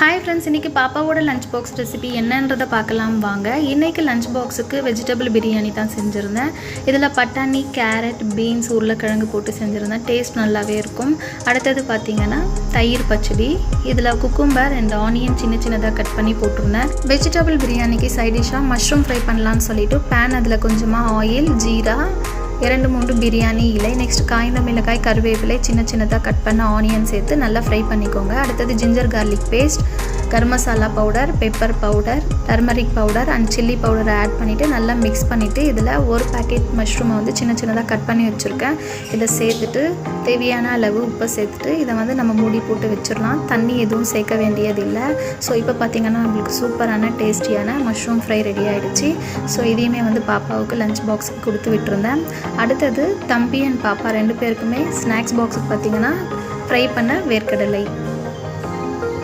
Hi friends, இன்றைக்கி பாப்பாவோட lunch box recipe என்னன்றதை பார்க்கலாம் வாங்க. இன்றைக்கி லஞ்ச் பாக்ஸுக்கு வெஜிடபிள் பிரியாணி தான் செஞ்சுருந்தேன். இதில் பட்டாணி, கேரட், பீன்ஸ், உருளைக்கிழங்கு போட்டு செஞ்சுருந்தேன். டேஸ்ட் நல்லாவே இருக்கும். அடுத்தது பார்த்திங்கன்னா தயிர் பச்சடி. இதில் குக்கும்பர் அண்ட் ஆனியன் சின்ன சின்னதாக கட் பண்ணி போட்டிருந்தேன். வெஜிடபிள் பிரியாணிக்கு சைட் டிஷ்ஷாக மஷ்ரூம் ஃப்ரை பண்ணலான்னு சொல்லிவிட்டு பேன், அதில் கொஞ்சமாக ஆயில், ஜீரா, 2-3 பிரியாணி இலை, நெக்ஸ்ட் காய்ந்த மிளகாய், கருவேப்பிலை, சின்ன சின்னதாக கட் பண்ண ஆனியன் சேர்த்து நல்லா ஃப்ரை பண்ணிக்கோங்க. அடுத்தது ginger garlic paste, garam masala powder, pepper powder, turmeric powder and chilli பவுடரை ஆட் பண்ணிவிட்டு நல்லா மிக்ஸ் பண்ணிவிட்டு இதில் ஒரு பேக்கெட் மஷ்ரூமை வந்து சின்ன சின்னதாக கட் பண்ணி வச்சுருக்கேன். இதை சேர்த்துட்டு தேவையான அளவு உப்பை சேர்த்துட்டு இதை நம்ம மூடி போட்டு வச்சிடலாம். தண்ணி எதுவும் சேர்க்க வேண்டியதில்லை. ஸோ இப்போ பார்த்திங்கன்னா நம்மளுக்கு சூப்பரான டேஸ்டியான மஷ்ரூம் ஃப்ரை ரெடி ஆகிடுச்சு. ஸோ இதையுமே பாப்பாவுக்கு லஞ்ச் பாக்ஸுக்கு கொடுத்து விட்டுருந்தேன். அடுத்தது தம்பி அண்ட் பாப்பா 2 பேருக்குமே ஸ்நாக்ஸ் பாக்ஸுக்கு பார்த்திங்கன்னா ஃப்ரை பண்ண வேர்க்கடலை.